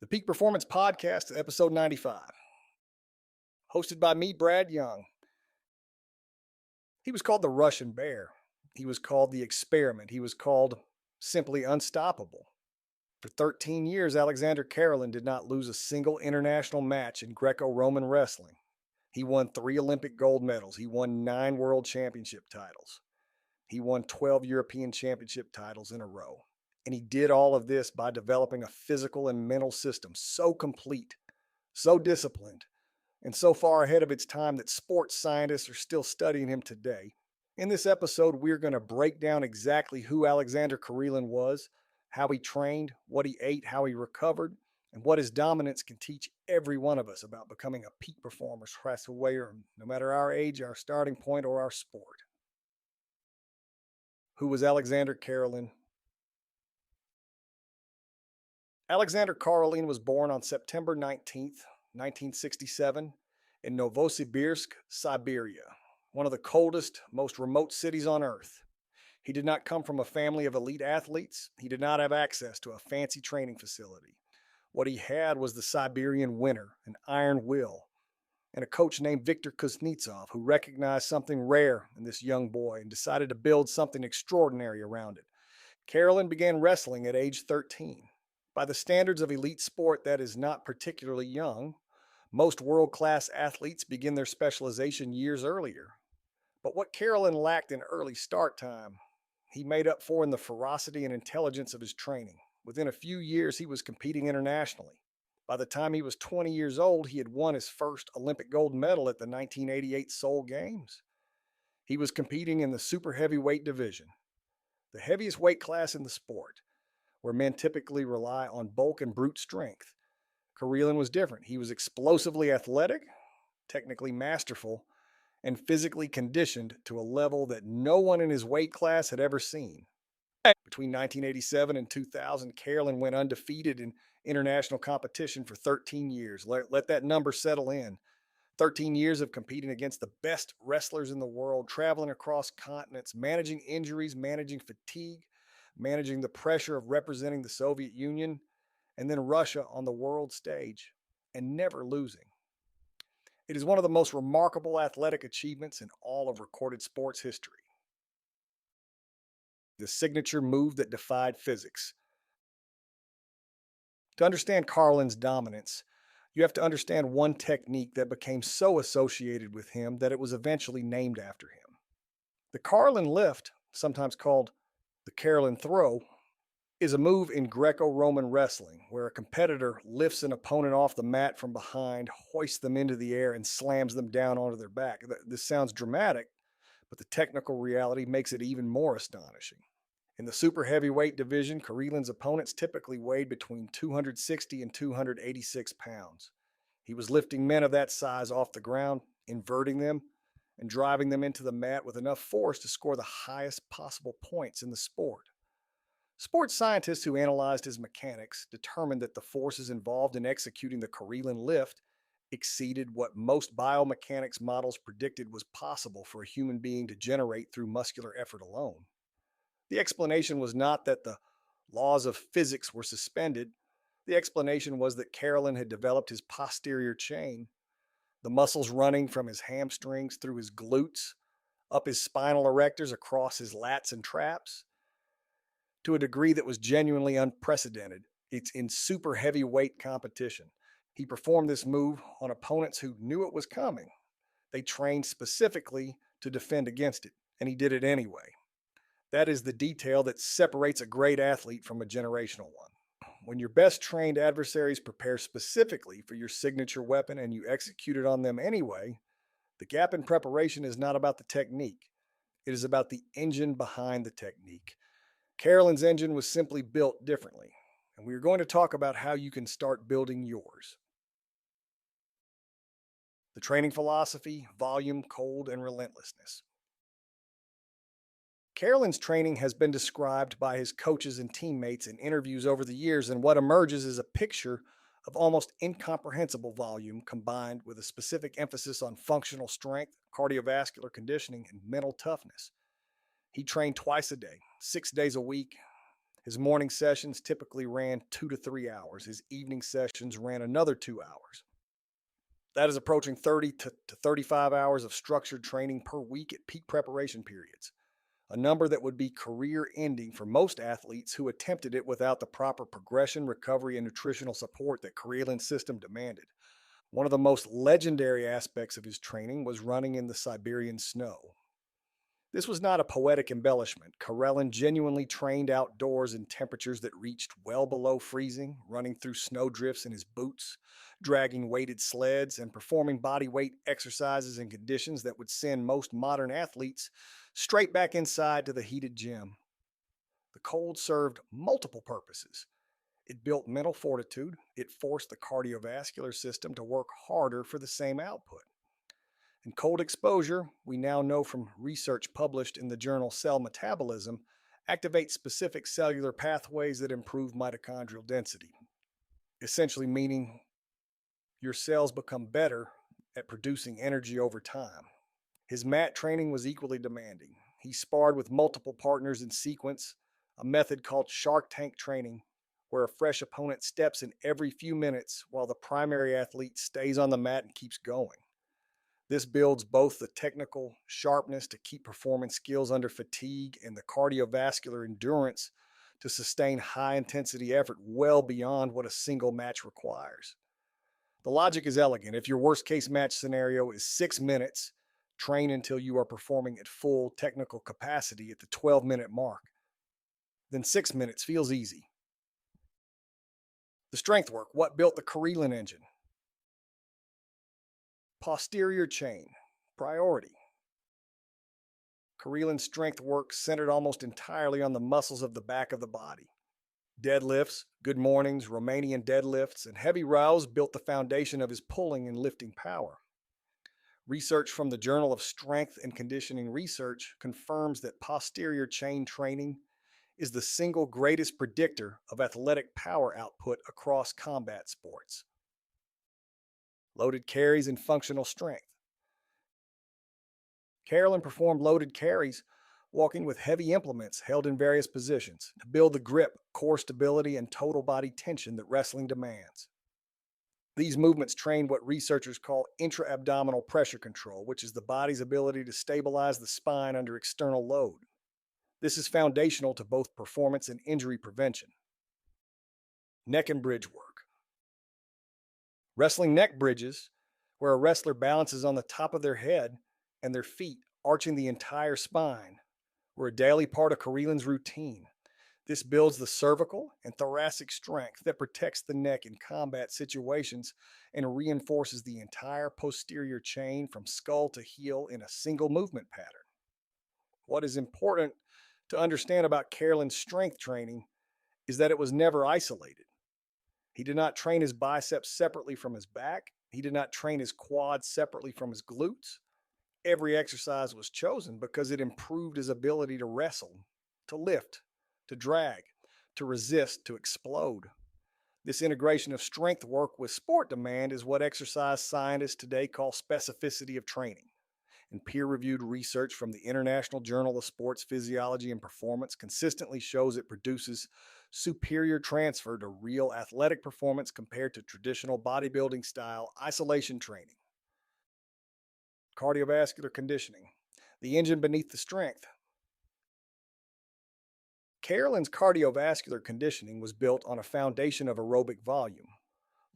The Peak Performance Podcast, episode 95. Hosted by me, Brad Young. He was called the Russian Bear. He was called the Experiment. He was called simply Unstoppable. For 13 years, Aleksandr Karelin did not lose a single international match in Greco-Roman wrestling. He won 3 Olympic gold medals. He won 9 world championship titles. He won 12 European championship titles in a row. And he did all of this by developing a physical and mental system so complete, so disciplined, and so far ahead of its time that sports scientists are still studying him today. In this episode, we're going to break down exactly who Aleksandr Karelin was, how he trained, what he ate, how he recovered, and what his dominance can teach every one of us about becoming a peak performer, no matter our age, our starting point, or our sport. Who was Aleksandr Karelin? Aleksandr Karelin was born on September 19th, 1967, in Novosibirsk, Siberia, one of the coldest, most remote cities on Earth. He did not come from a family of elite athletes. He did not have access to a fancy training facility. What he had was the Siberian winter, an iron will, and a coach named Viktor Kuznetsov who recognized something rare in this young boy and decided to build something extraordinary around it. Karelin began wrestling at age 13. By the standards of elite sport, that is not particularly young. Most world-class athletes begin their specialization years earlier. But what Karelin lacked in early start time, he made up for in the ferocity and intelligence of his training. Within a few years, he was competing internationally. By the time he was 20 years old, he had won his first Olympic gold medal at the 1988 Seoul Games. He was competing in the super heavyweight division, the heaviest weight class in the sport, where men typically rely on bulk and brute strength. Karelin was different. He was explosively athletic, technically masterful, and physically conditioned to a level that no one in his weight class had ever seen. Between 1987 and 2000, Karelin went undefeated in international competition for 13 years. Let that number settle in. 13 years of competing against the best wrestlers in the world, traveling across continents, managing injuries, managing fatigue, managing the pressure of representing the Soviet Union, and then Russia on the world stage, and never losing. It is one of the most remarkable athletic achievements in all of recorded sports history. The signature move that defied physics. To understand Karelin's dominance, you have to understand one technique that became so associated with him that it was eventually named after him. The Karelin Lift, sometimes called the Karelin Throw, is a move in Greco-Roman wrestling where a competitor lifts an opponent off the mat from behind, hoists them into the air, and slams them down onto their back. This sounds dramatic, but the technical reality makes it even more astonishing. In the super heavyweight division, Karelin's opponents typically weighed between 260 and 286 pounds. He was lifting men of that size off the ground, inverting them, and driving them into the mat with enough force to score the highest possible points in the sport. Sports scientists who analyzed his mechanics determined that the forces involved in executing the Karelin Lift exceeded what most biomechanics models predicted was possible for a human being to generate through muscular effort alone. The explanation was not that the laws of physics were suspended. The explanation was that Karelin had developed his posterior chain, the muscles running from his hamstrings through his glutes, up his spinal erectors, across his lats and traps, to a degree that was genuinely unprecedented. It's in super heavyweight competition. He performed this move on opponents who knew it was coming. They trained specifically to defend against it, and he did it anyway. That is the detail that separates a great athlete from a generational one. When your best trained adversaries prepare specifically for your signature weapon and you execute it on them anyway, the gap in preparation is not about the technique. It is about the engine behind the technique. Karelin's engine was simply built differently, and we are going to talk about how you can start building yours. The training philosophy, volume, cold, and relentlessness. Karelin's training has been described by his coaches and teammates in interviews over the years, and what emerges is a picture of almost incomprehensible volume combined with a specific emphasis on functional strength, cardiovascular conditioning, and mental toughness. He trained twice a day, 6 days a week. His morning sessions typically ran 2 to 3 hours. His evening sessions ran another 2 hours. That is approaching 30 to 35 hours of structured training per week at peak preparation periods, a number that would be career ending for most athletes who attempted it without the proper progression, recovery, and nutritional support that Karelin's system demanded. One of the most legendary aspects of his training was running in the Siberian snow. This was not a poetic embellishment. Karelin genuinely trained outdoors in temperatures that reached well below freezing, running through snowdrifts in his boots, dragging weighted sleds, and performing body weight exercises in conditions that would send most modern athletes straight back inside to the heated gym. The cold served multiple purposes. It built mental fortitude, it forced the cardiovascular system to work harder for the same output. And cold exposure, we now know from research published in the journal Cell Metabolism, activates specific cellular pathways that improve mitochondrial density, essentially meaning your cells become better at producing energy over time. His mat training was equally demanding. He sparred with multiple partners in sequence, a method called Shark Tank training, where a fresh opponent steps in every few minutes while the primary athlete stays on the mat and keeps going. This builds both the technical sharpness to keep performance skills under fatigue and the cardiovascular endurance to sustain high intensity effort well beyond what a single match requires. The logic is elegant. If your worst case match scenario is 6 minutes, train until you are performing at full technical capacity at the 12-minute mark. Then 6 minutes feels easy. The strength work, what built the Karelin engine? Posterior chain, priority. Karelin's strength work centered almost entirely on the muscles of the back of the body. Deadlifts, good mornings, Romanian deadlifts, and heavy rows built the foundation of his pulling and lifting power. Research from the Journal of Strength and Conditioning Research confirms that posterior chain training is the single greatest predictor of athletic power output across combat sports. Loaded carries and functional strength. Karelin performed loaded carries, walking with heavy implements held in various positions to build the grip, core stability, and total body tension that wrestling demands. These movements train what researchers call intra-abdominal pressure control, which is the body's ability to stabilize the spine under external load. This is foundational to both performance and injury prevention. Neck and bridge work. Wrestling neck bridges, where a wrestler balances on the top of their head and their feet arching the entire spine, were a daily part of Karelin's routine. This builds the cervical and thoracic strength that protects the neck in combat situations and reinforces the entire posterior chain from skull to heel in a single movement pattern. What is important to understand about Karelin's strength training is that it was never isolated. He did not train his biceps separately from his back. He did not train his quads separately from his glutes. Every exercise was chosen because it improved his ability to wrestle, to lift, to drag, to resist, to explode. This integration of strength work with sport demand is what exercise scientists today call specificity of training. And peer-reviewed research from the International Journal of Sports Physiology and Performance consistently shows it produces superior transfer to real athletic performance compared to traditional bodybuilding style isolation training. Cardiovascular conditioning, the engine beneath the strength. Karelin's cardiovascular conditioning was built on a foundation of aerobic volume.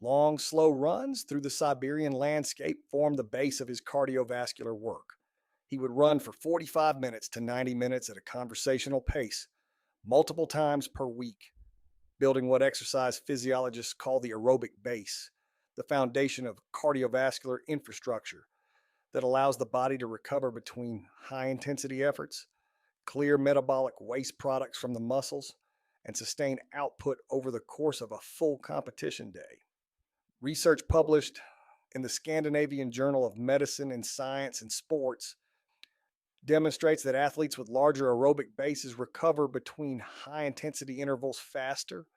Long, slow runs through the Siberian landscape formed the base of his cardiovascular work. He would run for 45 minutes to 90 minutes at a conversational pace, multiple times per week, building what exercise physiologists call the aerobic base, the foundation of cardiovascular infrastructure that allows the body to recover between high-intensity efforts, clear metabolic waste products from the muscles, and sustain output over the course of a full competition day. Research published in the Scandinavian Journal of Medicine and Science and Sports demonstrates that athletes with larger aerobic bases recover between high-intensity intervals faster,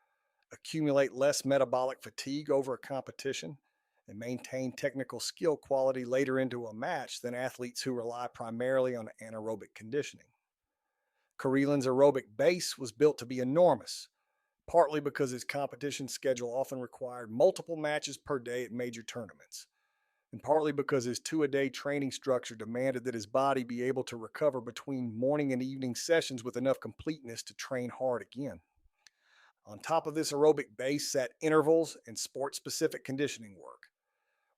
accumulate less metabolic fatigue over a competition, and maintain technical skill quality later into a match than athletes who rely primarily on anaerobic conditioning. Karelin's aerobic base was built to be enormous, partly because his competition schedule often required multiple matches per day at major tournaments, and partly because his two-a-day training structure demanded that his body be able to recover between morning and evening sessions with enough completeness to train hard again. On top of this aerobic base sat intervals and sport-specific conditioning work.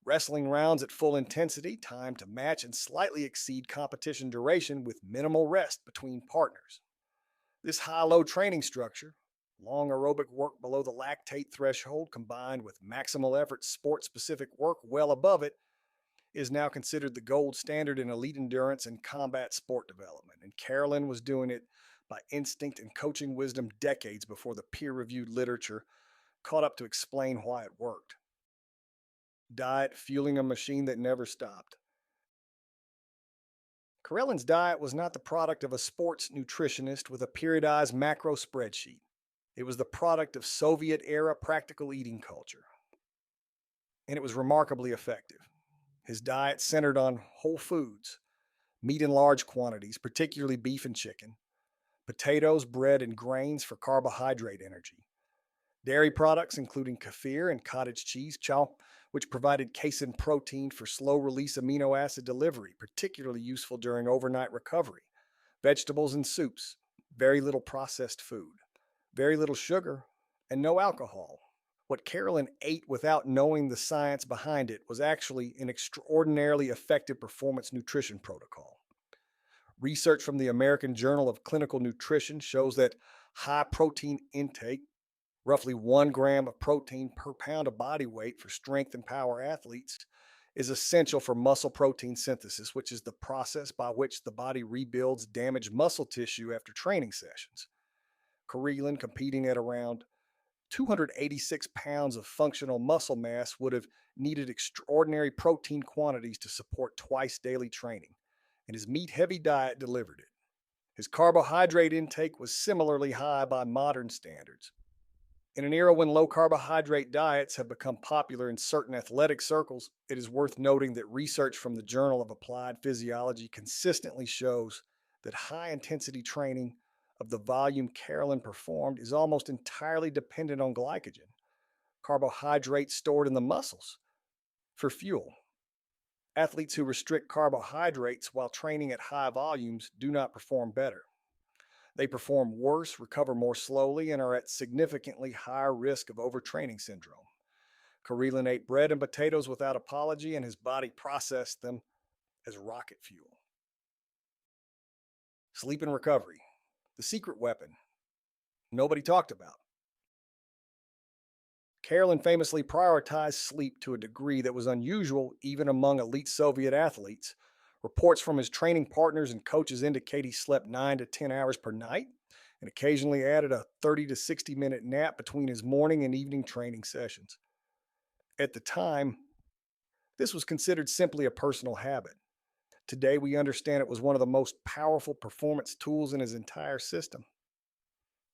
Wrestling rounds at full intensity, timed to match and slightly exceed competition duration with minimal rest between partners. This high-low training structure, long aerobic work below the lactate threshold combined with maximal effort sport-specific work well above it, is now considered the gold standard in elite endurance and combat sport development, and Karelin was doing it by instinct and coaching wisdom decades before the peer-reviewed literature caught up to explain why it worked. Diet fueling a machine that never stopped. Karelin's diet was not the product of a sports nutritionist with a periodized macro spreadsheet. It was the product of Soviet-era practical eating culture, and it was remarkably effective. His diet centered on whole foods, meat in large quantities, particularly beef and chicken, potatoes, bread, and grains for carbohydrate energy, dairy products including kefir and cottage cheese, which provided casein protein for slow-release amino acid delivery, particularly useful during overnight recovery, vegetables and soups, very little processed food, very little sugar, and no alcohol. What Karelin ate without knowing the science behind it was actually an extraordinarily effective performance nutrition protocol. Research from the American Journal of Clinical Nutrition shows that high protein intake, roughly 1 gram of protein per pound of body weight for strength and power athletes, is essential for muscle protein synthesis, which is the process by which the body rebuilds damaged muscle tissue after training sessions. Karelin, competing at around 286 pounds of functional muscle mass, would have needed extraordinary protein quantities to support twice daily training, and his meat-heavy diet delivered it. His carbohydrate intake was similarly high by modern standards. In an era when low-carbohydrate diets have become popular in certain athletic circles, it is worth noting that research from the Journal of Applied Physiology consistently shows that high-intensity training of the volume Karelin performed is almost entirely dependent on glycogen, carbohydrates stored in the muscles, for fuel. Athletes who restrict carbohydrates while training at high volumes do not perform better. They perform worse, recover more slowly, and are at significantly higher risk of overtraining syndrome. Karelin ate bread and potatoes without apology, and his body processed them as rocket fuel. Sleep and recovery, the secret weapon nobody talked about. Karelin famously prioritized sleep to a degree that was unusual even among elite Soviet athletes. Reports from his training partners and coaches indicate he slept 9 to 10 hours per night and occasionally added a 30 to 60-minute nap between his morning and evening training sessions. At the time, this was considered simply a personal habit. Today, we understand it was one of the most powerful performance tools in his entire system.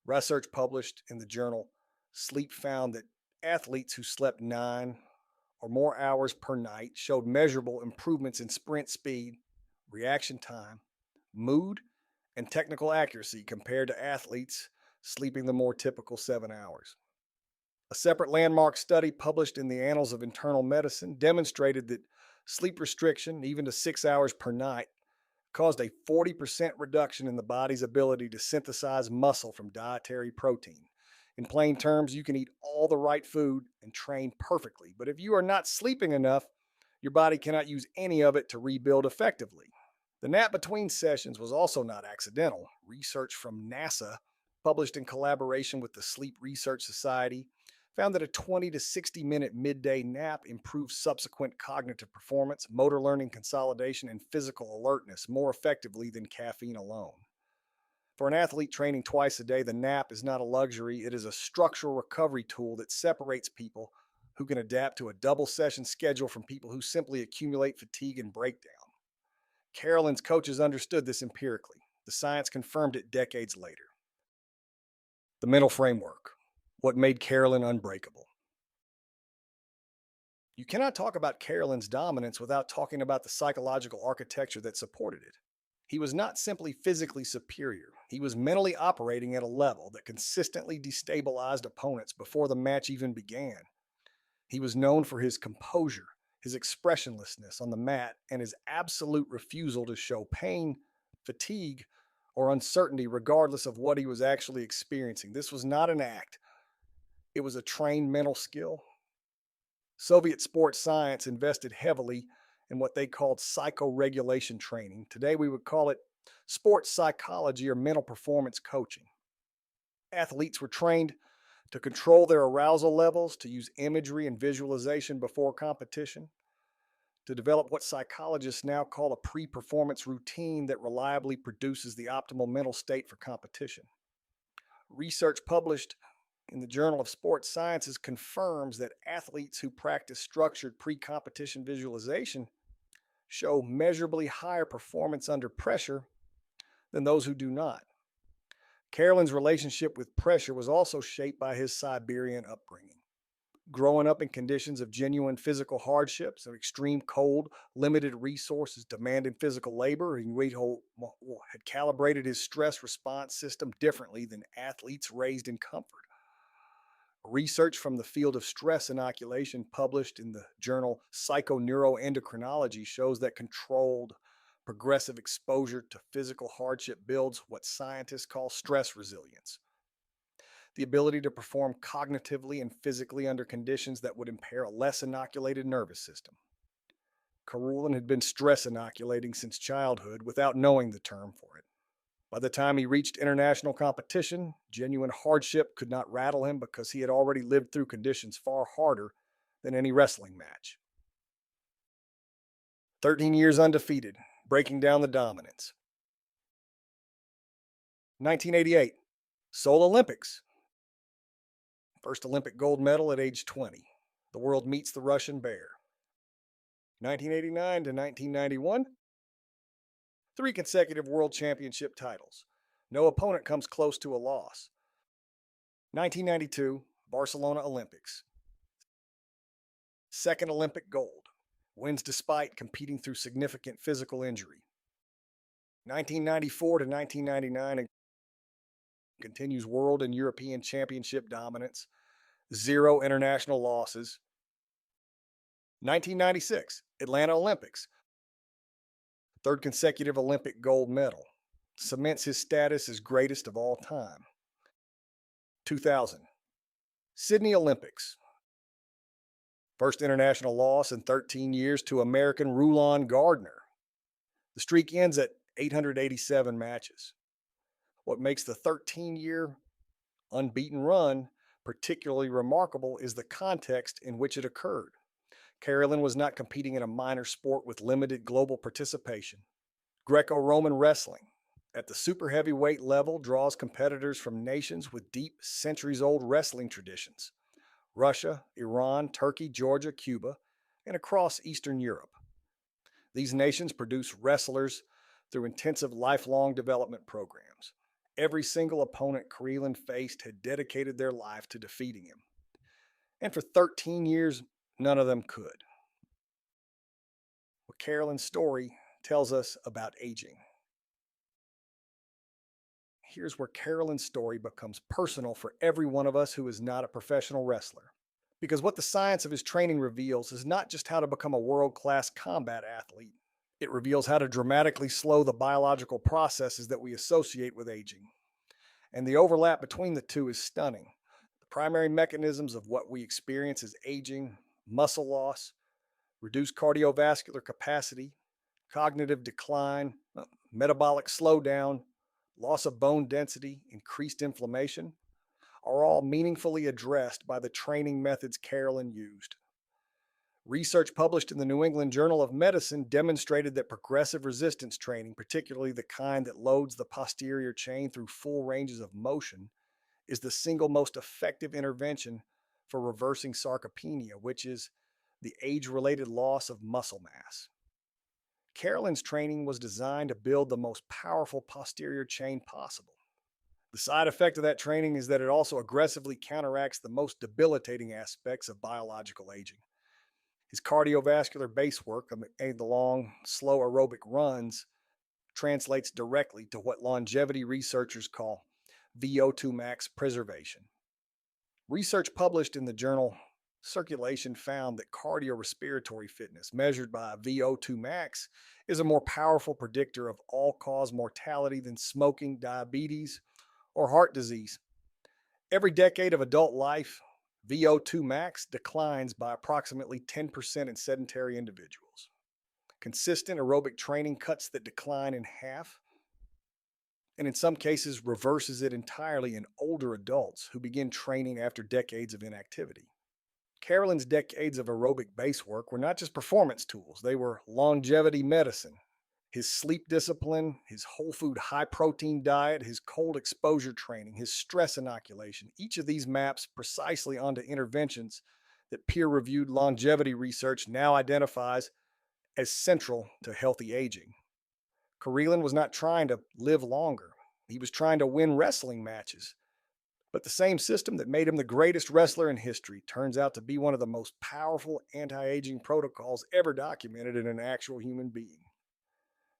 Research published in the journal Sleep found that athletes who slept 9 or more hours per night showed measurable improvements in sprint speed, reaction time, mood, and technical accuracy compared to athletes sleeping the more typical 7 hours. A separate landmark study published in the Annals of Internal Medicine demonstrated that sleep restriction, even to 6 hours per night, caused a 40% reduction in the body's ability to synthesize muscle from dietary protein. In plain terms, you can eat all the right food and train perfectly, but if you are not sleeping enough, your body cannot use any of it to rebuild effectively. The nap between sessions was also not accidental. Research from NASA, published in collaboration with the Sleep Research Society, found that a 20 to 60-minute midday nap improved subsequent cognitive performance, motor learning consolidation, and physical alertness more effectively than caffeine alone. For an athlete training twice a day, the nap is not a luxury. It is a structural recovery tool that separates people who can adapt to a double session schedule from people who simply accumulate fatigue and breakdown. Karelin's coaches understood this empirically. The science confirmed it decades later. The mental framework, what made Karelin unbreakable. You cannot talk about Karelin's dominance without talking about the psychological architecture that supported it. He was not simply physically superior, he was mentally operating at a level that consistently destabilized opponents before the match even began. He was known for his composure, his expressionlessness on the mat, and his absolute refusal to show pain, fatigue, or uncertainty, regardless of what he was actually experiencing. This was not an act, it was a trained mental skill. Soviet sports science invested heavily in what they called psychoregulation training. Today, we would call it sports psychology or mental performance coaching. Athletes were trained to control their arousal levels, to use imagery and visualization before competition, to develop what psychologists now call a pre performance routine that reliably produces the optimal mental state for competition. Research published in the Journal of Sports Sciences confirms that athletes who practice structured pre competition visualization show measurably higher performance under pressure than those who do not. Karelin's relationship with pressure was also shaped by his Siberian upbringing. Growing up in conditions of genuine physical hardships, of extreme cold, limited resources, demanding physical labor, Guido had calibrated his stress response system differently than athletes raised in comfort. Research from the field of stress inoculation published in the journal Psychoneuroendocrinology shows that controlled, progressive exposure to physical hardship builds what scientists call stress resilience, the ability to perform cognitively and physically under conditions that would impair a less inoculated nervous system. Karelin had been stress inoculating since childhood without knowing the term for it. By the time he reached international competition, genuine hardship could not rattle him because he had already lived through conditions far harder than any wrestling match. 13 years undefeated, breaking down the dominance. 1988, Seoul Olympics. First Olympic gold medal at age 20. The world meets the Russian bear. 1989 to 1991, 3 consecutive world championship titles. No opponent comes close to a loss. 1992, Barcelona Olympics. Second Olympic gold. Wins despite competing through significant physical injury. 1994 to 1999, continues world and European championship dominance. 0 international losses. 1996, Atlanta Olympics. Third consecutive Olympic gold medal. Cements his status as greatest of all time. 2000, Sydney Olympics. First international loss in 13 years to American Rulon Gardner. The streak ends at 887 matches. What makes the 13-year unbeaten run particularly remarkable is the context in which it occurred. Karelin was not competing in a minor sport with limited global participation. Greco-Roman wrestling, at the super heavyweight level, draws competitors from nations with deep, centuries-old wrestling traditions. Russia, Iran, Turkey, Georgia, Cuba, and across Eastern Europe. These nations produce wrestlers through intensive lifelong development programs. Every single opponent Karelin faced had dedicated their life to defeating him. And for 13 years, none of them could. What Karelin's story tells us about aging. Here's where Karelin's story becomes personal for every one of us who is not a professional wrestler. Because what the science of his training reveals is not just how to become a world-class combat athlete. It reveals how to dramatically slow the biological processes that we associate with aging. And the overlap between the two is stunning. The primary mechanisms of what we experience as aging, muscle loss, reduced cardiovascular capacity, cognitive decline, metabolic slowdown, loss of bone density, increased inflammation, are all meaningfully addressed by the training methods Karelin used. Research published in the New England Journal of Medicine demonstrated that progressive resistance training, particularly the kind that loads the posterior chain through full ranges of motion, is the single most effective intervention for reversing sarcopenia, which is the age-related loss of muscle mass. Karelin's training was designed to build the most powerful posterior chain possible. The side effect of that training is that it also aggressively counteracts the most debilitating aspects of biological aging. His cardiovascular base work, the long, slow aerobic runs, translates directly to what longevity researchers call VO2 max preservation. Research published in the journal Circulation found that cardiorespiratory fitness, measured by VO2 max, is a more powerful predictor of all cause mortality than smoking, diabetes, or heart disease. Every decade of adult life, VO2 max declines by approximately 10% in sedentary individuals. Consistent aerobic training cuts that decline in half, and in some cases reverses it entirely in older adults who begin training after decades of inactivity. Karelin's decades of aerobic base work were not just performance tools, they were longevity medicine. His sleep discipline, his whole food high protein diet, his cold exposure training, his stress inoculation, each of these maps precisely onto interventions that peer reviewed longevity research now identifies as central to healthy aging. Karelin was not trying to live longer, he was trying to win wrestling matches. But the same system that made him the greatest wrestler in history turns out to be one of the most powerful anti aging protocols ever documented in an actual human being.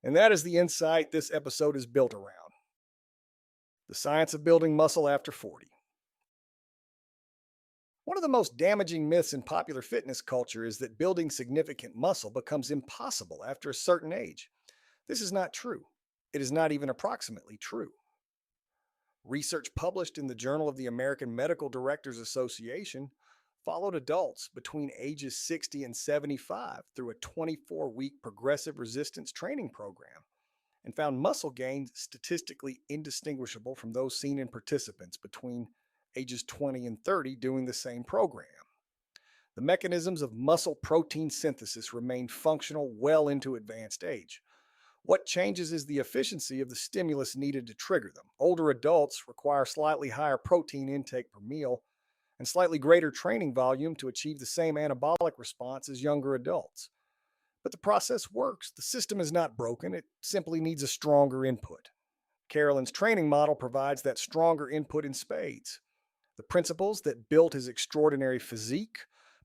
And that is the insight this episode is built around: the science of building muscle after 40. One of the most damaging myths in popular fitness culture is that building significant muscle becomes impossible after a certain age. This is not true. It is not even approximately true. Research published in the Journal of the American Medical Directors Association followed adults between ages 60 and 75 through a 24-week progressive resistance training program and found muscle gains statistically indistinguishable from those seen in participants between ages 20 and 30 doing the same program. The mechanisms of muscle protein synthesis remain functional well into advanced age. What changes is the efficiency of the stimulus needed to trigger them. Older adults require slightly higher protein intake per meal and slightly greater training volume to achieve the same anabolic response as younger adults. But the process works. The system is not broken. It simply needs a stronger input. Karelin's training model provides that stronger input in spades. The principles that built his extraordinary physique: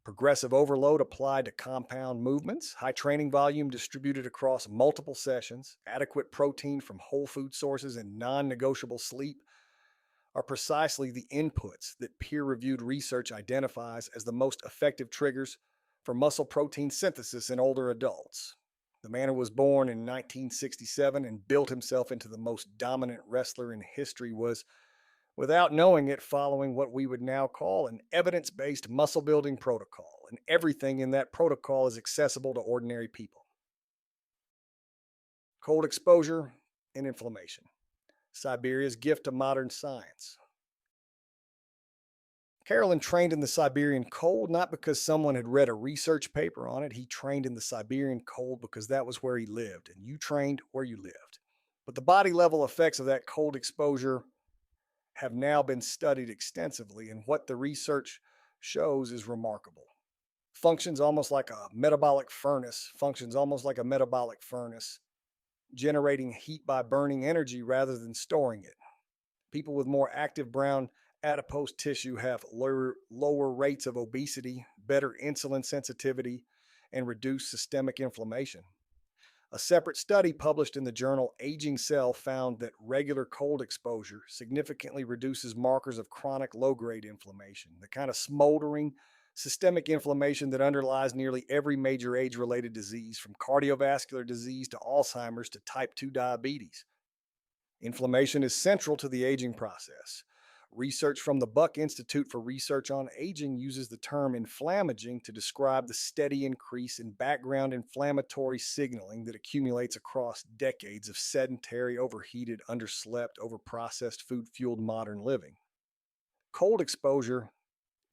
progressive overload applied to compound movements, high training volume distributed across multiple sessions, adequate protein from whole food sources, and non-negotiable sleep, are precisely the inputs that peer-reviewed research identifies as the most effective triggers for muscle protein synthesis in older adults. The man who was born in 1967 and built himself into the most dominant wrestler in history was, without knowing it, following what we would now call an evidence-based muscle building protocol, and everything in that protocol is accessible to ordinary people. Cold exposure and inflammation: Siberia's gift to modern science. Karelin trained in the Siberian cold not because someone had read a research paper on it. He trained in the Siberian cold because that was where he lived, and you trained where you lived. But the body level effects of that cold exposure have now been studied extensively, and what the research shows is remarkable. Functions almost like a metabolic furnace, generating heat by burning energy rather than storing it. People with more active brown adipose tissue have lower rates of obesity, better insulin sensitivity, and reduced systemic inflammation. A separate study published in the journal Aging Cell found that regular cold exposure significantly reduces markers of chronic low-grade inflammation, the kind of smoldering systemic inflammation that underlies nearly every major age-related disease, from cardiovascular disease to Alzheimer's to type 2 diabetes. Inflammation is central to the aging process. Research from the Buck Institute for Research on Aging uses the term inflammaging to describe the steady increase in background inflammatory signaling that accumulates across decades of sedentary, overheated, underslept, overprocessed, food-fueled modern living. Cold exposure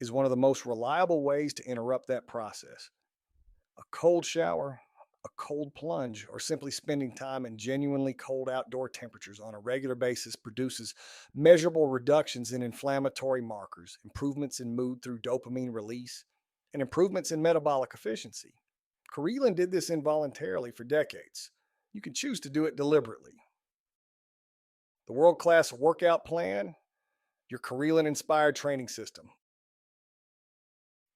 is one of the most reliable ways to interrupt that process. A cold shower, a cold plunge, or simply spending time in genuinely cold outdoor temperatures on a regular basis produces measurable reductions in inflammatory markers, improvements in mood through dopamine release, and improvements in metabolic efficiency. Karelin did this involuntarily for decades. You can choose to do it deliberately. The world-class workout plan, your Karelin-inspired training system.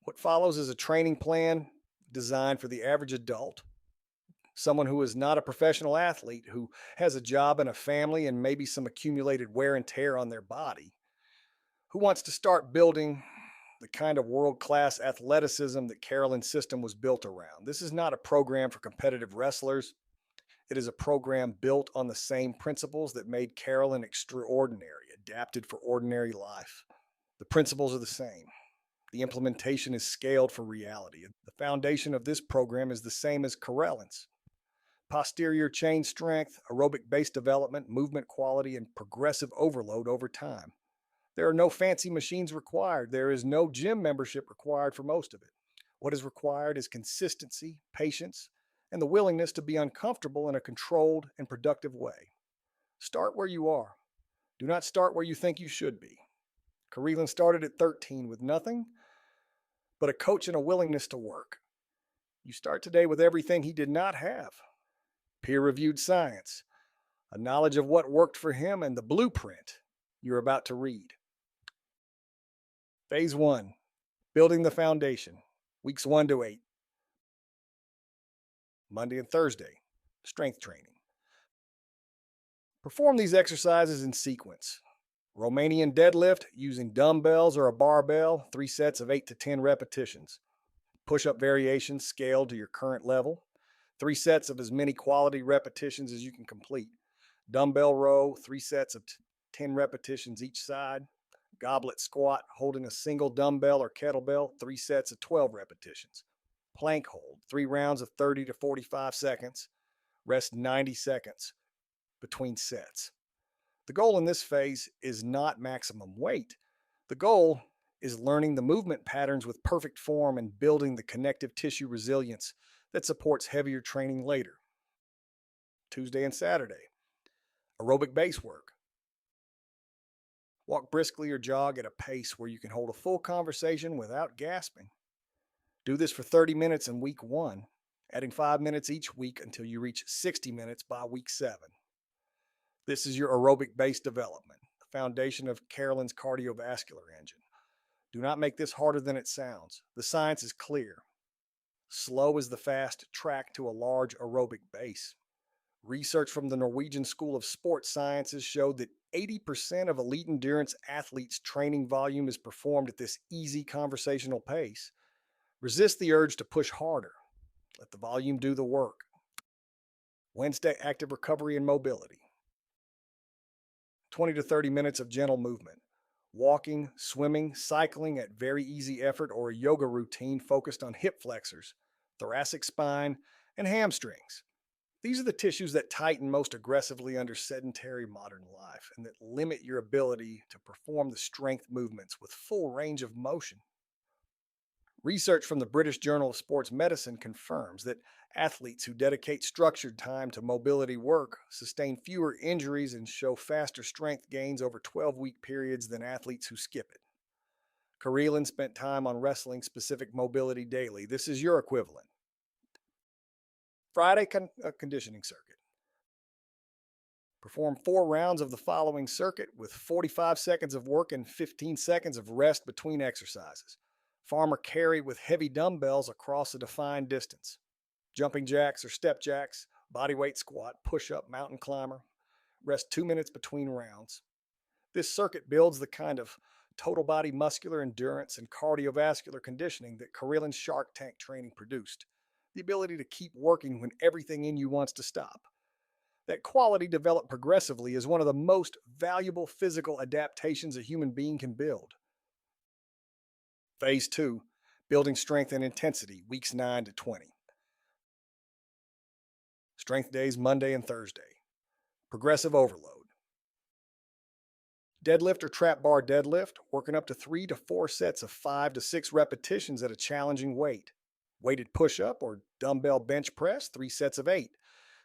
What follows is a training plan designed for the average adult, Someone who is not a professional athlete, who has a job and a family and maybe some accumulated wear and tear on their body, who wants to start building the kind of world class athleticism that Karelin's system was built around. This is not a program for competitive wrestlers. It is a program built on the same principles that made Karelin extraordinary, adapted for ordinary life. The principles are the same. The implementation is scaled for reality. The foundation of this program is the same as Karelin's: posterior chain strength, aerobic base development, movement quality, and progressive overload over time. There are no fancy machines required. There is no gym membership required for most of it. What is required is consistency, patience, and the willingness to be uncomfortable in a controlled and productive way. Start where you are. Do not start where you think you should be. Karelin started at 13 with nothing but a coach and a willingness to work. You start today with everything he did not have: peer-reviewed science, a knowledge of what worked for him, and the blueprint you're about to read. Phase 1, building the foundation, weeks 1 to 8. Monday and Thursday, strength training. Perform these exercises in sequence. Romanian deadlift using dumbbells or a barbell, 3 sets of 8 to 10 repetitions. Push-up variations scaled to your current level. 3 sets of as many quality repetitions as you can complete. Dumbbell row, 3 sets of 10 repetitions each side. Goblet squat, holding a single dumbbell or kettlebell, 3 sets of 12 repetitions. Plank hold, 3 rounds of 30 to 45 seconds. Rest 90 seconds between sets. The goal in this phase is not maximum weight. The goal is learning the movement patterns with perfect form and building the connective tissue resilience that supports heavier training later. Tuesday and Saturday, aerobic base work. Walk briskly or jog at a pace where you can hold a full conversation without gasping. Do this for 30 minutes in week 1, adding 5 minutes each week until you reach 60 minutes by week 7. This is your aerobic base development, the foundation of Karelin's cardiovascular engine. Do not make this harder than it sounds. The science is clear. Slow is the fast track to a large aerobic base. Research from the Norwegian School of Sports Sciences showed that 80% of elite endurance athletes' training volume is performed at this easy conversational pace. Resist the urge to push harder. Let the volume do the work. Wednesday, active recovery and mobility. 20 to 30 minutes of gentle movement. Walking, swimming, cycling at very easy effort, or a yoga routine focused on hip flexors, thoracic spine, and hamstrings. These are the tissues that tighten most aggressively under sedentary modern life and that limit your ability to perform the strength movements with full range of motion. Research from the British Journal of Sports Medicine confirms that athletes who dedicate structured time to mobility work sustain fewer injuries and show faster strength gains over 12-week periods than athletes who skip it. Karelin spent time on wrestling specific mobility daily. This is your equivalent. Friday, conditioning circuit. Perform 4 rounds of the following circuit with 45 seconds of work and 15 seconds of rest between exercises. Farmer carry with heavy dumbbells across a defined distance. Jumping jacks or step jacks, bodyweight squat, push-up, mountain climber. Rest 2 minutes between rounds. This circuit builds the kind of total body muscular endurance and cardiovascular conditioning that Karelin's Shark Tank training produced. The ability to keep working when everything in you wants to stop. That quality developed progressively is one of the most valuable physical adaptations a human being can build. Phase 2, building strength and intensity, weeks 9 to 20. Strength days Monday and Thursday. Progressive overload. Deadlift or trap bar deadlift, working up to 3 to 4 sets of 5 to 6 repetitions at a challenging weight. Weighted push-up or dumbbell bench press, 3 sets of 8.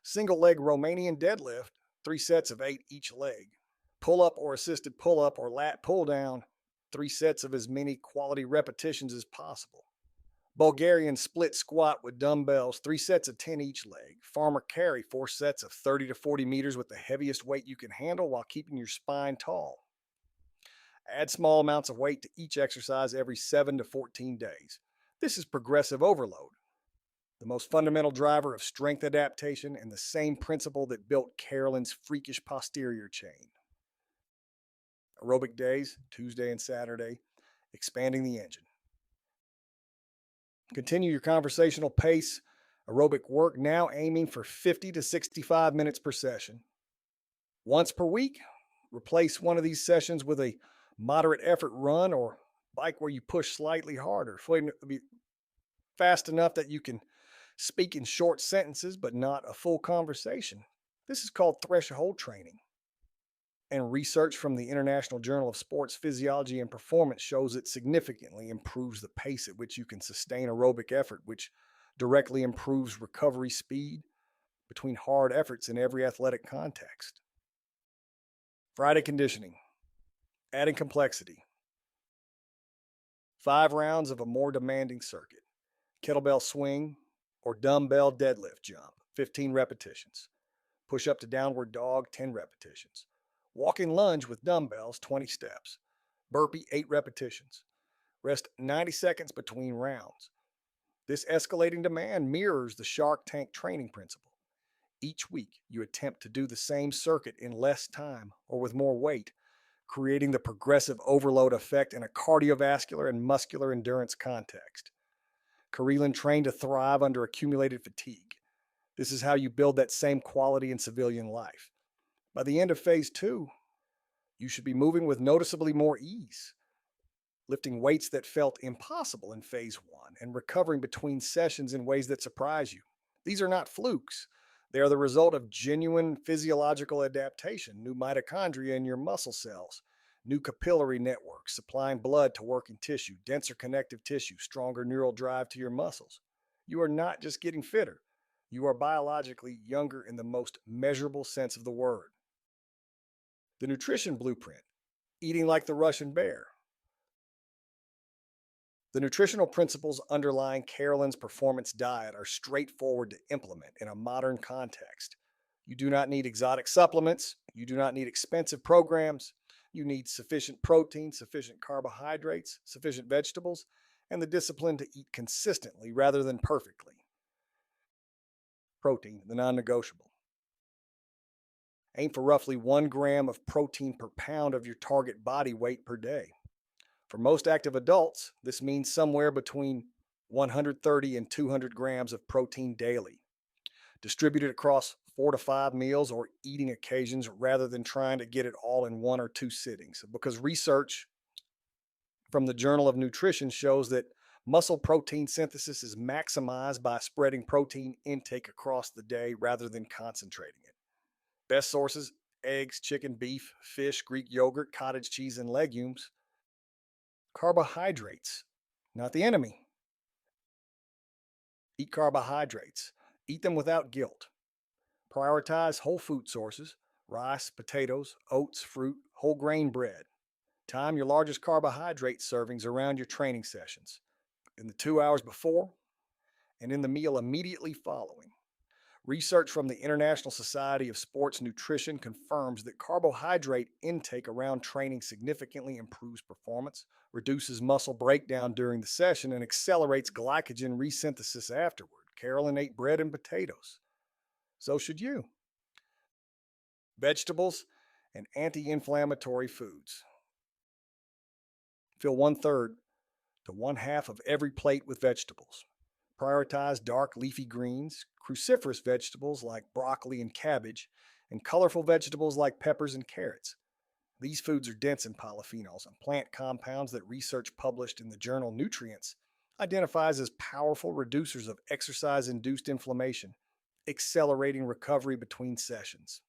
Single leg Romanian deadlift, 3 sets of 8 each leg. Pull-up or assisted pull-up or lat pull-down, 3 sets of as many quality repetitions as possible. Bulgarian split squat with dumbbells, 3 sets of 10 each leg. Farmer carry, 4 sets of 30 to 40 meters with the heaviest weight you can handle while keeping your spine tall. Add small amounts of weight to each exercise every 7 to 14 days. This is progressive overload. the most fundamental driver of strength adaptation and the same principle that built Karelin's freakish posterior chain. Aerobic days, Tuesday and Saturday, expanding the engine. Continue your conversational pace. Aerobic work now aiming for 50 to 65 minutes per session. Once per week, replace one of these sessions with a moderate effort run or bike where you push slightly harder. Be fast enough that you can speak in short sentences but not a full conversation. This is called threshold training. And research from the International Journal of Sports Physiology and Performance shows it significantly improves the pace at which you can sustain aerobic effort, which directly improves recovery speed between hard efforts in every athletic context. Friday conditioning, adding complexity. 5 rounds of a more demanding circuit. Kettlebell swing or dumbbell deadlift jump, 15 repetitions. Push up to downward dog, 10 repetitions. Walking lunge with dumbbells, 20 steps. Burpee, 8 repetitions. Rest 90 seconds between rounds. This escalating demand mirrors the Shark Tank training principle. Each week, you attempt to do the same circuit in less time or with more weight, creating the progressive overload effect in a cardiovascular and muscular endurance context. Karelin trained to thrive under accumulated fatigue. This is how you build that same quality in civilian life. By the end of phase 2, you should be moving with noticeably more ease, lifting weights that felt impossible in phase 1 and recovering between sessions in ways that surprise you. These are not flukes. They are the result of genuine physiological adaptation, new mitochondria in your muscle cells, new capillary networks supplying blood to working tissue, denser connective tissue, stronger neural drive to your muscles. You are not just getting fitter. You are biologically younger in the most measurable sense of the word. The nutrition blueprint, eating like the Russian bear. The nutritional principles underlying Karelin's performance diet are straightforward to implement in a modern context. You do not need exotic supplements. You do not need expensive programs. You need sufficient protein, sufficient carbohydrates, sufficient vegetables, and the discipline to eat consistently rather than perfectly. Protein, the non-negotiable. Aim for roughly 1 gram of protein per pound of your target body weight per day. For most active adults, this means somewhere between 130 and 200 grams of protein daily, distributed across 4 to 5 meals or eating occasions rather than trying to get it all in 1 or 2 sittings. Because research from the Journal of Nutrition shows that muscle protein synthesis is maximized by spreading protein intake across the day rather than concentrating it. Best sources: eggs, chicken, beef, fish, Greek yogurt, cottage cheese, and legumes. Carbohydrates, not the enemy. Eat carbohydrates. Eat them without guilt. Prioritize whole food sources: rice, potatoes, oats, fruit, whole grain bread. Time your largest carbohydrate servings around your training sessions, in the 2 hours before and in the meal immediately following. Research from the International Society of Sports Nutrition confirms that carbohydrate intake around training significantly improves performance, reduces muscle breakdown during the session, and accelerates glycogen resynthesis afterward. Karelin ate bread and potatoes. So should you. Vegetables and anti-inflammatory foods. Fill 1/3 to 1/2 of every plate with vegetables. Prioritize dark leafy greens, cruciferous vegetables like broccoli and cabbage, and colorful vegetables like peppers and carrots. These foods are dense in polyphenols and plant compounds that research published in the journal Nutrients identifies as powerful reducers of exercise-induced inflammation, accelerating recovery between sessions.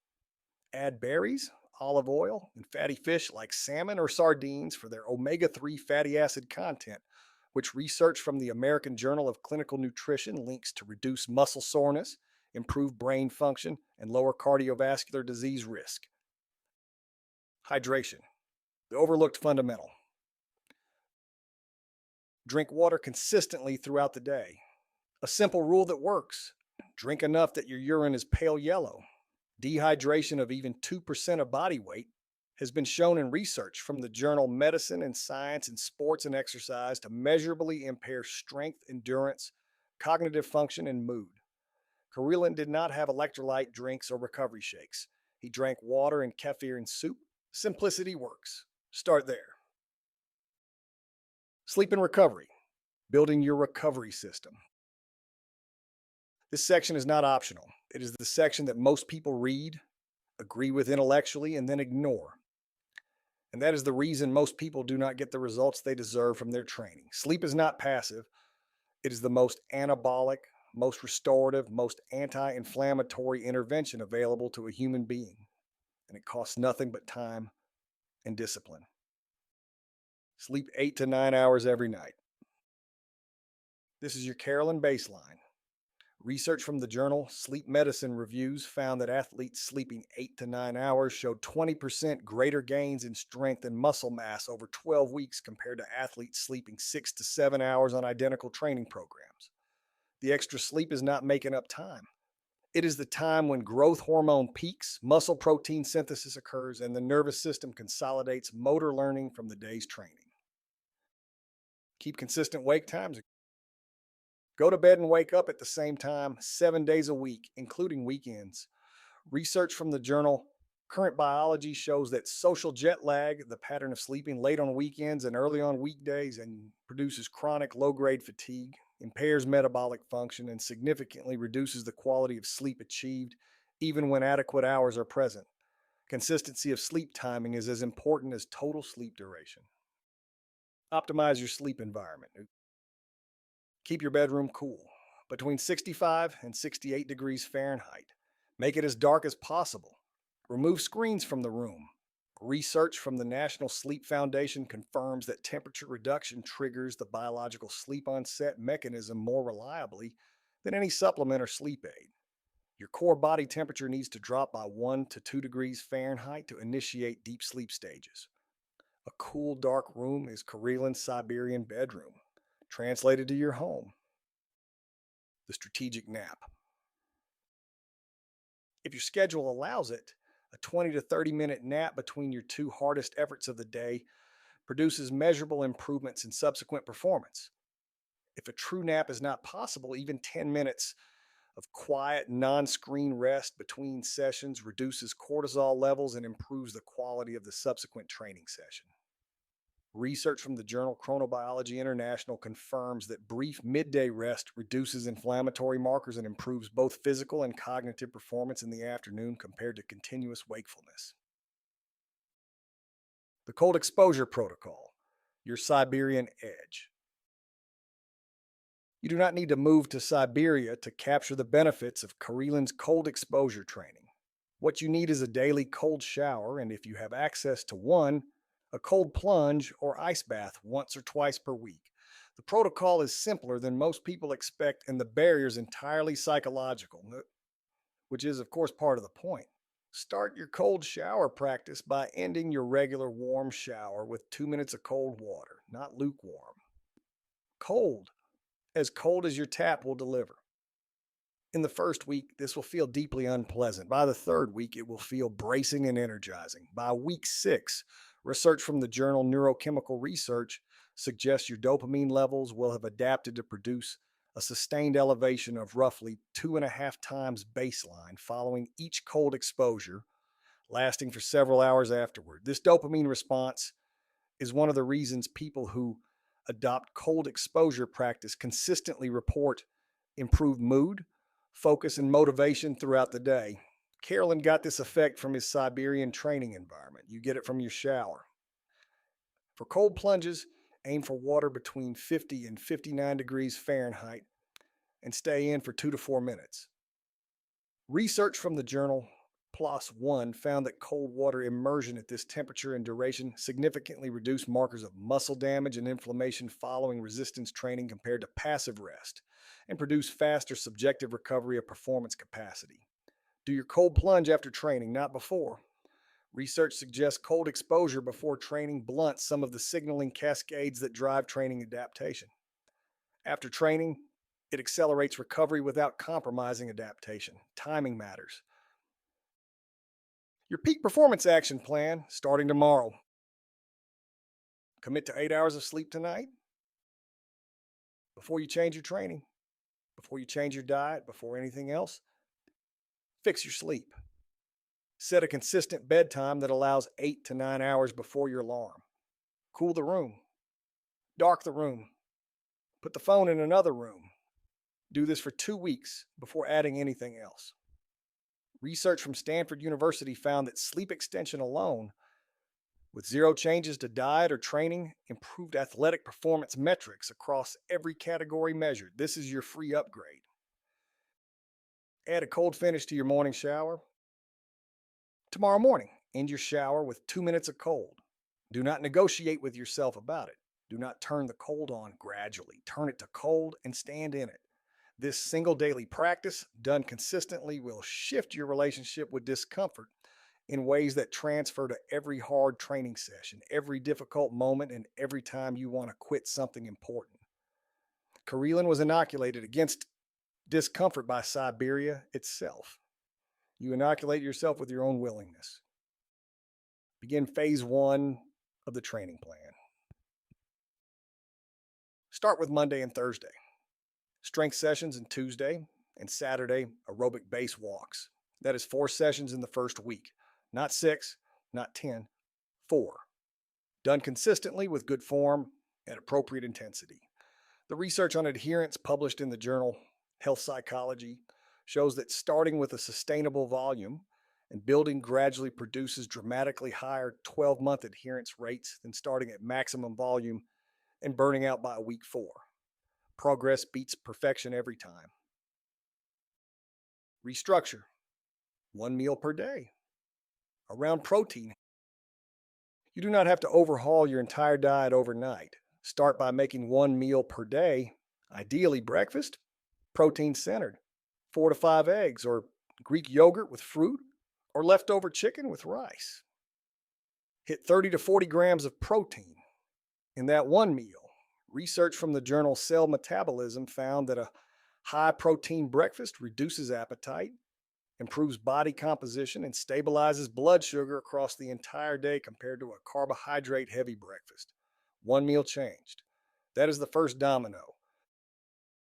Add berries, olive oil, and fatty fish like salmon or sardines for their omega-3 fatty acid content, which research from the American Journal of Clinical Nutrition links to reduce muscle soreness, improve brain function, and lower cardiovascular disease risk. Hydration, the overlooked fundamental. Drink water consistently throughout the day. A simple rule that works: drink enough that your urine is pale yellow. Dehydration of even 2% of body weight has been shown in research from the journal Medicine and Science in Sports and Exercise to measurably impair strength, endurance, cognitive function, and mood. Karelin did not have electrolyte drinks or recovery shakes. He drank water and kefir and soup. Simplicity works. Start there. Sleep and recovery. Building your recovery system. This section is not optional. It is the section that most people read, agree with intellectually, and then ignore. And that is the reason most people do not get the results they deserve from their training. Sleep is not passive. It is the most anabolic, most restorative, most anti-inflammatory intervention available to a human being. And it costs nothing but time and discipline. Sleep 8 to 9 hours every night. This is your Karelin baseline. Research from the journal Sleep Medicine Reviews found that athletes sleeping 8 to 9 hours showed 20% greater gains in strength and muscle mass over 12 weeks compared to athletes sleeping 6 to 7 hours on identical training programs. The extra sleep is not making up time. It is the time when growth hormone peaks, muscle protein synthesis occurs, and the nervous system consolidates motor learning from the day's training. Keep consistent wake times. Go to bed and wake up at the same time 7 days a week, including weekends. Research from the journal Current Biology shows that social jet lag, the pattern of sleeping late on weekends and early on weekdays, and produces chronic low-grade fatigue, impairs metabolic function, and significantly reduces the quality of sleep achieved, even when adequate hours are present. Consistency of sleep timing is as important as total sleep duration. Optimize your sleep environment. Keep your bedroom cool, between 65 and 68 degrees Fahrenheit. Make it as dark as possible. Remove screens from the room. Research from the National Sleep Foundation confirms that temperature reduction triggers the biological sleep onset mechanism more reliably than any supplement or sleep aid. Your core body temperature needs to drop by 1 to 2 degrees Fahrenheit to initiate deep sleep stages. A cool, dark room is Karelin's Siberian bedroom. Translated to your home. The strategic nap. If your schedule allows it, a 20 to 30-minute nap between your two hardest efforts of the day produces measurable improvements in subsequent performance. If a true nap is not possible, even 10 minutes of quiet, non-screen rest between sessions reduces cortisol levels and improves the quality of the subsequent training session. Research from the journal Chronobiology International confirms that brief midday rest reduces inflammatory markers and improves both physical and cognitive performance in the afternoon compared to continuous wakefulness. The cold exposure protocol, your Siberian edge. You do not need to move to Siberia to capture the benefits of Karelin's cold exposure training. What you need is a daily cold shower, and if you have access to one, a cold plunge or ice bath once or twice per week. The protocol is simpler than most people expect, and the barrier is entirely psychological, which is, of course, part of the point. Start your cold shower practice by ending your regular warm shower with 2 minutes of cold water, not lukewarm. Cold as your tap will deliver. In the first week, this will feel deeply unpleasant. By the third week, it will feel bracing and energizing. By week 6, research from the journal Neurochemical Research suggests your dopamine levels will have adapted to produce a sustained elevation of roughly 2.5 times baseline following each cold exposure, lasting for several hours afterward. This dopamine response is one of the reasons people who adopt cold exposure practice consistently report improved mood, focus, and motivation throughout the day. Karelin got this effect from his Siberian training environment. You get it from your shower. For cold plunges, aim for water between 50 and 59 degrees Fahrenheit and stay in for 2 to 4 minutes. Research from the journal PLOS ONE found that cold water immersion at this temperature and duration significantly reduced markers of muscle damage and inflammation following resistance training compared to passive rest, and produced faster subjective recovery of performance capacity. Do your cold plunge after training, not before. Research suggests cold exposure before training blunts some of the signaling cascades that drive training adaptation. After training, it accelerates recovery without compromising adaptation. Timing matters. Your peak performance action plan starting tomorrow. Commit to 8 hours of sleep tonight before you change your training. Before you change your diet, before anything else, fix your sleep. Set a consistent bedtime that allows 8 to 9 hours before your alarm. Cool the room. Dark the room. Put the phone in another room. Do this for 2 weeks before adding anything else. Research from Stanford University found that sleep extension alone, with zero changes to diet or training, improved athletic performance metrics across every category measured. This is your free upgrade. Add a cold finish to your morning shower. Tomorrow morning, end your shower with 2 minutes of cold. Do not negotiate with yourself about it. Do not turn the cold on gradually. Turn it to cold and stand in it. This single daily practice, done consistently, will shift your relationship with discomfort in ways that transfer to every hard training session, every difficult moment, and every time you want to quit something important. Karelin was inoculated against discomfort by Siberia itself. You inoculate yourself with your own willingness. Begin phase 1 of the training plan. Start with Monday and Thursday. Strength sessions on Tuesday and Saturday, aerobic base walks. That is 4 sessions in the first week. Not 6, not 10, 4. Done consistently with good form and appropriate intensity. The research on adherence published in the journal Health Psychology shows that starting with a sustainable volume and building gradually produces dramatically higher 12-month adherence rates than starting at maximum volume and burning out by week 4. Progress beats perfection every time. Restructure. 1 meal per day. Around protein. You do not have to overhaul your entire diet overnight. Start by making 1 meal per day, ideally breakfast, protein-centered, 4 to 5 eggs, or Greek yogurt with fruit, or leftover chicken with rice. Hit 30 to 40 grams of protein in that 1 meal. Research from the journal Cell Metabolism found that a high-protein breakfast reduces appetite, improves body composition, and stabilizes blood sugar across the entire day compared to a carbohydrate-heavy breakfast. 1 meal changed. That is the first domino.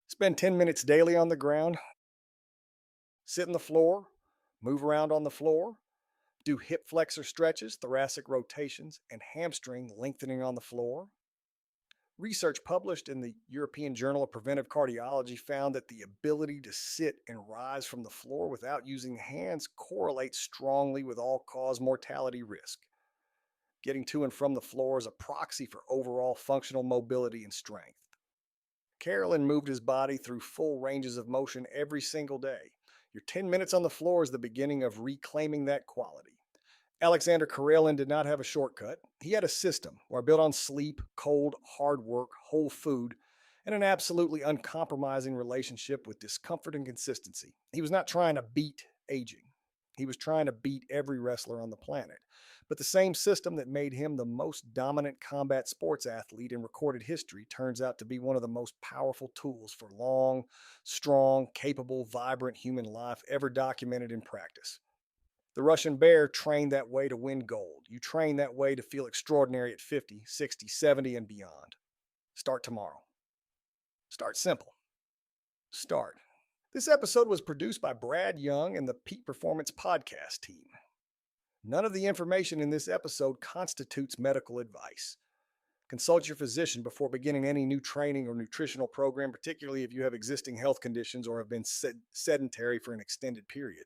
Spend 10 minutes daily on the ground. Sit on the floor. Move around on the floor. Do hip flexor stretches, thoracic rotations, and hamstring lengthening on the floor. Research published in the European Journal of Preventive Cardiology found that the ability to sit and rise from the floor without using hands correlates strongly with all-cause mortality risk. Getting to and from the floor is a proxy for overall functional mobility and strength. Karelin moved his body through full ranges of motion every single day. Your 10 minutes on the floor is the beginning of reclaiming that quality. Aleksandr Karelin did not have a shortcut. He had a system built on sleep, cold, hard work, whole food, and an absolutely uncompromising relationship with discomfort and consistency. He was not trying to beat aging. He was trying to beat every wrestler on the planet. But the same system that made him the most dominant combat sports athlete in recorded history turns out to be one of the most powerful tools for long, strong, capable, vibrant human life ever documented in practice. The Russian bear trained that way to win gold. You train that way to feel extraordinary at 50, 60, 70, and beyond. Start tomorrow. Start simple. Start. This episode was produced by Brad Young and the Peak Performance Podcast team. None of the information in this episode constitutes medical advice. Consult your physician before beginning any new training or nutritional program, particularly if you have existing health conditions or have been sedentary for an extended period.